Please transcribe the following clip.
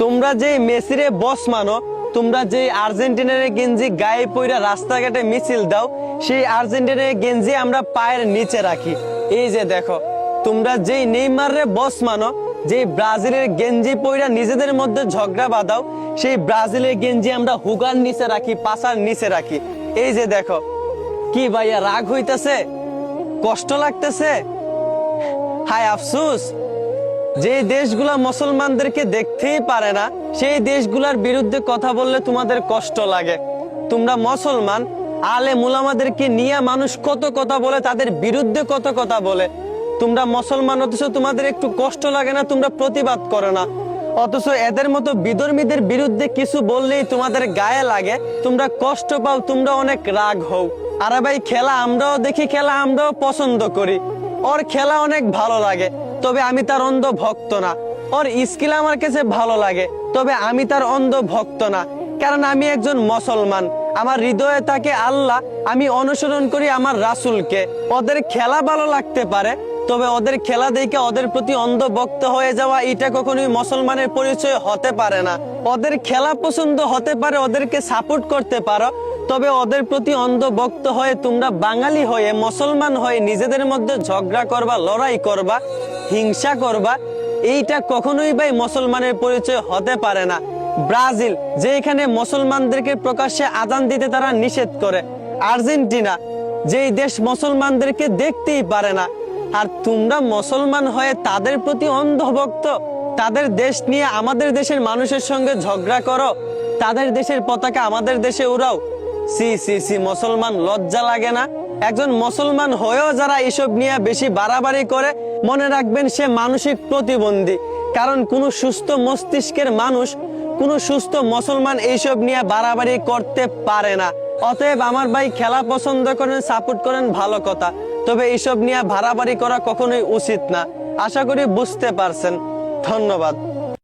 তোমরা যে মেসিরে বস মানো, তোমরা যে আর্জেন্টিনার গেঞ্জি গায়ে পইরা রাস্তাঘাটে মিছিল দাও, সেই আর্জেন্টিনার গেঞ্জি আমরা পায়ের নিচে রাখি। এই যে দেখো, তোমরা যেই নেইমারে বস মানো, যে ব্রাজিলের গেঞ্জি পইরা নিজেদের মধ্যে ঝগড়া বাঁধাও, সেই ব্রাজিলের গেঞ্জি আমরা হুগার নিচে রাখি, পাছার নিচে রাখি। এই যে দেখো, কি ভাইয়া রাগ হইতেছে, কষ্ট লাগতেছে, হায় আফসোস। যে দেশগুলা মুসলমানদেরকে দেখতেই পারে না, সেই দেশগুলার বিরুদ্ধে কথা বললে তোমাদের কষ্ট লাগে। তোমরা মুসলমান, আলেম উলামাদেরকে নিয়ে মানুষ কত কথা বলে, তাদের বিরুদ্ধে কত কথা বলে। তোমরা মুসলমান, অথচ তোমাদের একটু কষ্ট লাগে না, তোমরা প্রতিবাদ করো না। অথচ এদের মতো বিধর্মীদের বিরুদ্ধে কিছু বললেই তোমাদের গায়ে লাগে, তোমরা কষ্ট পাও, তোমরা অনেক রাগ হও। আরে ভাই, খেলা আমরাও দেখি, খেলা আমরাও পছন্দ করি, ওর খেলা অনেক ভালো লাগে, তবে আমি তার অন্ধ ভক্ত না। ওর স্কিল আমার কাছে ভালো লাগে, তবে আমি তার অন্ধ ভক্ত না, কারণ আমি একজন মুসলমান। আমার হৃদয়ে থাকে আল্লাহ, আমি অনুসরণ করি আমার রাসূলকে। ওদের খেলা ভালো লাগতে পারে, তবে ওদের খেলা দেখে ওদের প্রতি অন্ধ ভক্ত হয়ে যাওয়া, এটা কখনোই মুসলমানের পরিচয় হতে পারে না। ওদের খেলা পছন্দ হতে পারে, ওদেরকে সাপোর্ট করতে পারো, তবে ওদের প্রতি অন্ধ ভক্ত হয়ে তোমরা বাঙালি হয়ে, মুসলমান হয়ে নিজেদের মধ্যে ঝগড়া করবা, লড়াই করবা, হিংসা করবা, এইটা কখনোই ভাই মুসলমানের পরিচয় হতে পারে না। ব্রাজিল, যে এখানে মুসলমানদেরকে প্রকাশ্যে আযান দিতে তারা নিষেধ করে, আর্জেন্টিনা, যেই দেশ মুসলমানদেরকে দেখতেই পারে না, আর তোমরা মুসলমান হয়ে তাদের প্রতি অন্ধভক্ত, তাদের দেশ নিয়ে আমাদের দেশের মানুষের সঙ্গে ঝগড়া করো, তাদের দেশের পতাকা আমাদের দেশে উড়াও। সি সি সি, মুসলমান, লজ্জা লাগে না? একজন মুসলমান হয়েও যারা এসব নিয়ে বেশি বাড়াবাড়ি করে, মনে রাখবেন সে মানসিক প্রতিবন্ধী। কারণ কোন সুস্থ মস্তিষ্কের মানুষ, কোন সুস্থ মুসলমান এইসব নিয়ে বাড়াবাড়ি করতে পারে না। অতএব আমার ভাই, খেলা পছন্দ করেন, সাপোর্ট করেন, ভালো কথা, তবে এইসব নিয়ে বাড়াবাড়ি করা কখনোই উচিত না। আশা করি বুঝতে পারছেন। ধন্যবাদ।